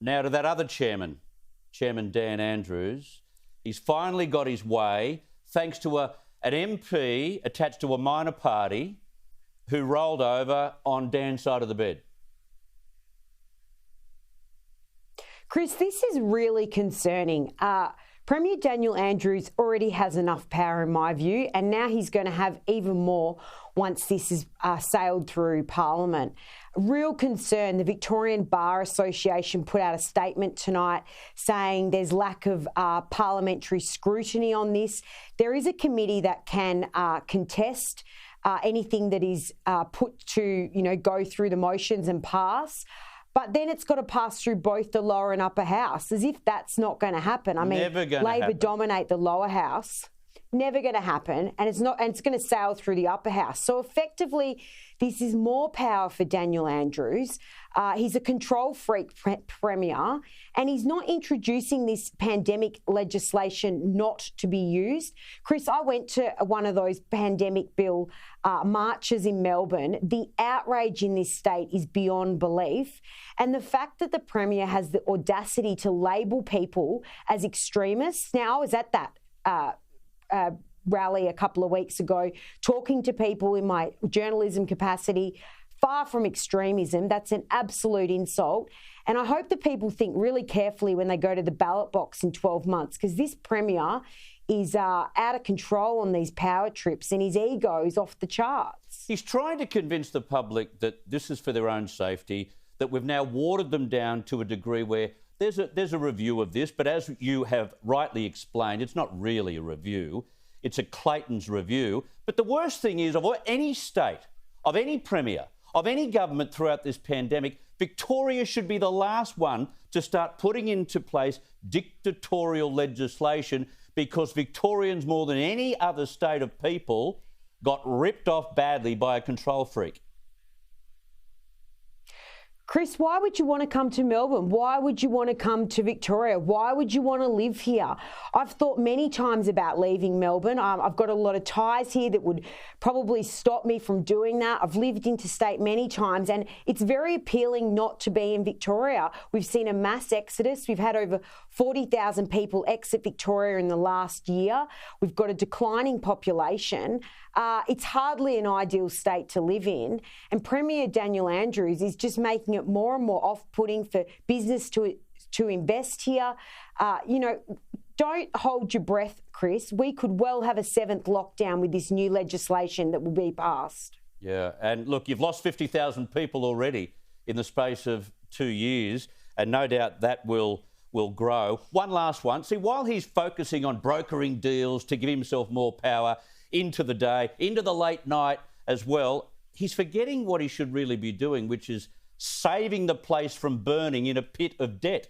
Now to that other chairman, Chairman Dan Andrews. He's finally got his way thanks to an MP attached to a minor party who rolled over on Dan's side of the bed. Chris, this is really concerning. Premier Daniel Andrews already has enough power, in my view, and now he's going to have even more once this is sailed through Parliament. Real concern. The Victorian Bar Association put out a statement tonight saying there's lack of parliamentary scrutiny on this. There is a committee that can contest anything that is put to, go through the motions and pass. But then it's got to pass through both the lower and upper house, as if that's not going to happen. I mean, Labor dominate the lower house. Never going to happen, and it's going to sail through the upper house. So effectively, this is more power for Daniel Andrews. He's a control freak premier, and he's not introducing this pandemic legislation not to be used. Chris, I went to one of those pandemic bill marches in Melbourne. The outrage in this state is beyond belief. And the fact that the premier has the audacity to label people as extremists. Now, I was at that rally a couple of weeks ago, talking to people in my journalism capacity. Far from extremism. That's an absolute insult. And I hope that people think really carefully when they go to the ballot box in 12 months, because this premier is out of control on these power trips and his ego is off the charts. He's trying to convince the public that this is for their own safety, that we've now watered them down to a degree where there's a review of this, but as you have rightly explained, it's not really a review. It's a Clayton's review. But the worst thing is, of any state, of any premier, of any government throughout this pandemic, Victoria should be the last one to start putting into place dictatorial legislation, because Victorians, more than any other state of people, got ripped off badly by a control freak. Chris, why would you want to come to Melbourne? Why would you want to come to Victoria? Why would you want to live here? I've thought many times about leaving Melbourne. I've got a lot of ties here that would probably stop me from doing that. I've lived interstate many times, and it's very appealing not to be in Victoria. We've seen a mass exodus. We've had over 40,000 people exit Victoria in the last year. We've got a declining population. It's hardly an ideal state to live in. And Premier Daniel Andrews is just making it more and more off-putting for business to invest here. Don't hold your breath, Chris. We could well have a seventh lockdown with this new legislation that will be passed. Yeah, and look, you've lost 50,000 people already in the space of 2 years, and no doubt that will grow. One last one. See, while he's focusing on brokering deals to give himself more power into the day, into the late night as well, he's forgetting what he should really be doing, which is saving the place from burning in a pit of debt.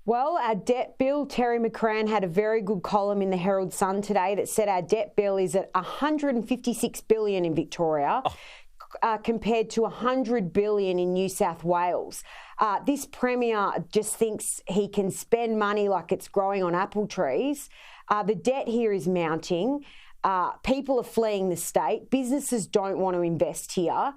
Well, our debt bill, Terry McCrann had a very good column in the Herald Sun today that said our debt bill is at $156 billion in Victoria. Compared to $100 billion in New South Wales. This premier just thinks he can spend money like it's growing on apple trees. The debt here is mounting. People are fleeing the state. Businesses don't want to invest here.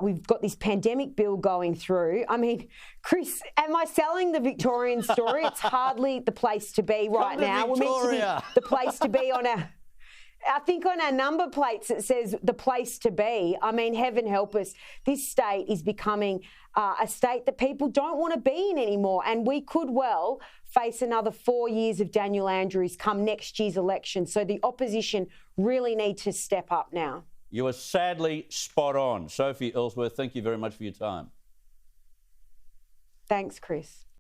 We've got this pandemic bill going through. I mean, Chris, am I selling the Victorian story? It's hardly the place to be right now. We're meant to be the place to be on our... I think on our number plates it says the place to be. I mean, heaven help us. This state is becoming a state that people don't want to be in anymore. And we could well face another 4 years of Daniel Andrews come next year's election. So the opposition really need to step up now. You are sadly spot on. Sophie Elsworth, thank you very much for your time. Thanks, Chris.